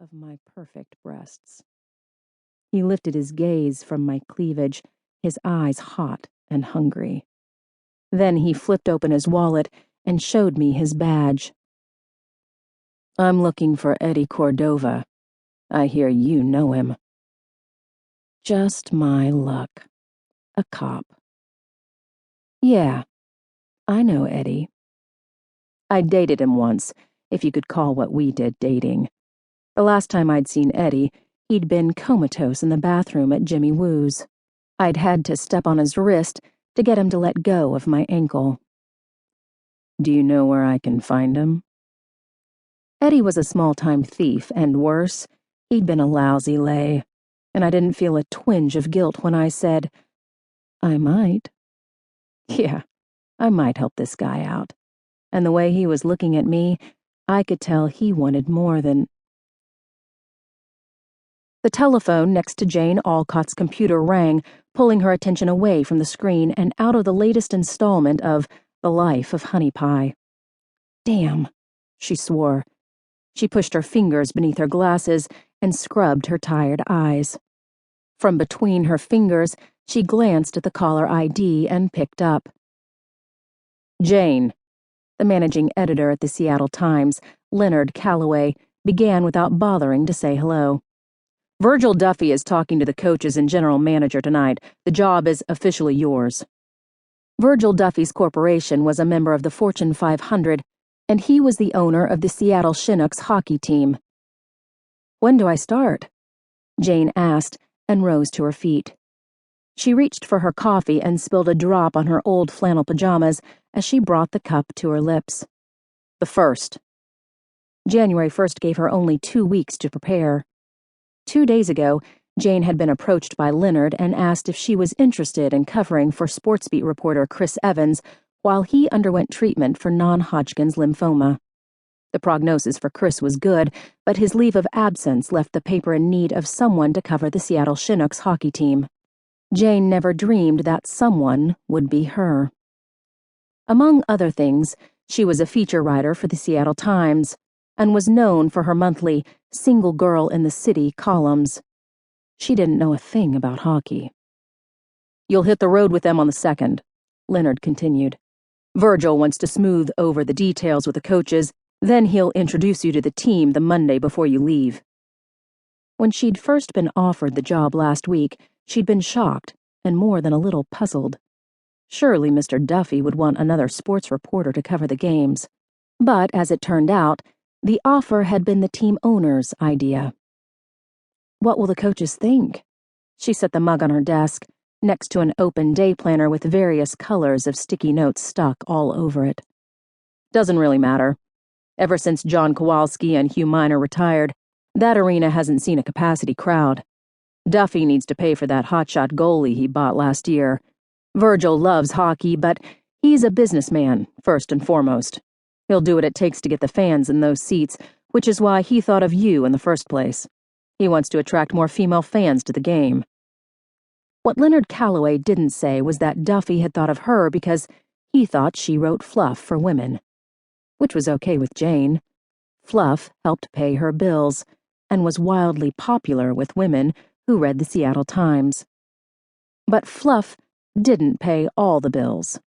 of my perfect breasts. He lifted his gaze from my cleavage, his eyes hot and hungry. Then he flipped open his wallet and showed me his badge. "I'm looking for Eddie Cordova. I hear you know him." Just my luck. A cop. "Yeah, I know Eddie. I dated him once, if you could call what we did dating. The last time I'd seen Eddie, he'd been comatose in the bathroom at Jimmy Woo's. I'd had to step on his wrist to get him to let go of my ankle." "Do you know where I can find him?" Eddie was a small-time thief, and worse, he'd been a lousy lay, and I didn't feel a twinge of guilt when I said, "I might." Yeah, I might help this guy out. And the way he was looking at me, I could tell he wanted more than... The telephone next to Jane Alcott's computer rang, pulling her attention away from the screen and out of the latest installment of The Life of Honey Pie. "Damn," she swore. She pushed her fingers beneath her glasses and scrubbed her tired eyes. From between her fingers, she glanced at the caller ID and picked up. "Jane," the managing editor at the Seattle Times, Leonard Calloway, began without bothering to say hello. "Virgil Duffy is talking to the coaches and general manager tonight. The job is officially yours." Virgil Duffy's corporation was a member of the Fortune 500, and he was the owner of the Seattle Chinooks hockey team. "When do I start?" Jane asked, and rose to her feet. She reached for her coffee and spilled a drop on her old flannel pajamas as she brought the cup to her lips. "The 1st. January 1st gave her only 2 weeks to prepare. 2 days ago, Jane had been approached by Leonard and asked if she was interested in covering for sports beat reporter Chris Evans while he underwent treatment for non-Hodgkin's lymphoma. The prognosis for Chris was good, but his leave of absence left the paper in need of someone to cover the Seattle Chinooks hockey team. Jane never dreamed that someone would be her. Among other things, she was a feature writer for the Seattle Times and was known for her monthly Single Girl in the City columns. She didn't know a thing about hockey. "You'll hit the road with them on the 2nd, Leonard continued. "Virgil wants to smooth over the details with the coaches, then he'll introduce you to the team the Monday before you leave." When she'd first been offered the job last week, she'd been shocked and more than a little puzzled. Surely Mr. Duffy would want another sports reporter to cover the games. But, as it turned out, the offer had been the team owner's idea. "What will the coaches think?" She set the mug on her desk, next to an open day planner with various colors of sticky notes stuck all over it. "Doesn't really matter. Ever since John Kowalski and Hugh Minor retired, that arena hasn't seen a capacity crowd. Duffy needs to pay for that hotshot goalie he bought last year. Virgil loves hockey, but he's a businessman, first and foremost. He'll do what it takes to get the fans in those seats, which is why he thought of you in the first place. He wants to attract more female fans to the game." What Leonard Calloway didn't say was that Duffy had thought of her because he thought she wrote fluff for women. Which was okay with Jane. Fluff helped pay her bills, and was wildly popular with women who read the Seattle Times. But fluff didn't pay all the bills.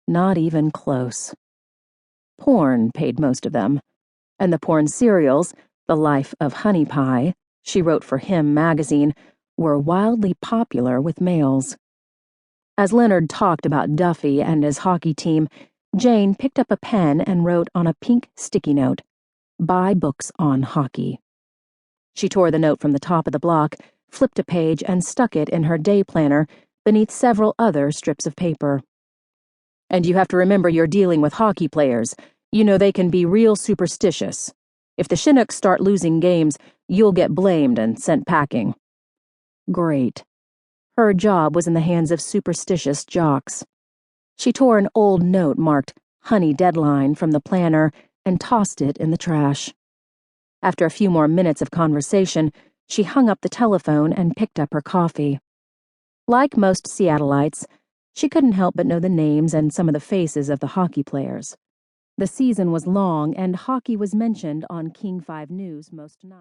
Not even close. Porn paid most of them, and the porn serials, The Life of Honey Pie, she wrote for Him magazine, were wildly popular with males. As Leonard talked about Duffy and his hockey team, Jane picked up a pen and wrote on a pink sticky note, "Buy books on hockey." She tore the note from the top of the block, flipped a page, and stuck it in her day planner beneath several other strips of paper. "And you have to remember you're dealing with hockey players. You know they can be real superstitious. If the Chinooks start losing games, you'll get blamed and sent packing." Great. Her job was in the hands of superstitious jocks. She tore an old note marked "Honey Deadline" from the planner and tossed it in the trash. After a few more minutes of conversation, she hung up the telephone and picked up her coffee. Like most Seattleites, she couldn't help but know the names and some of the faces of the hockey players. The season was long, and hockey was mentioned on King 5 News most nights.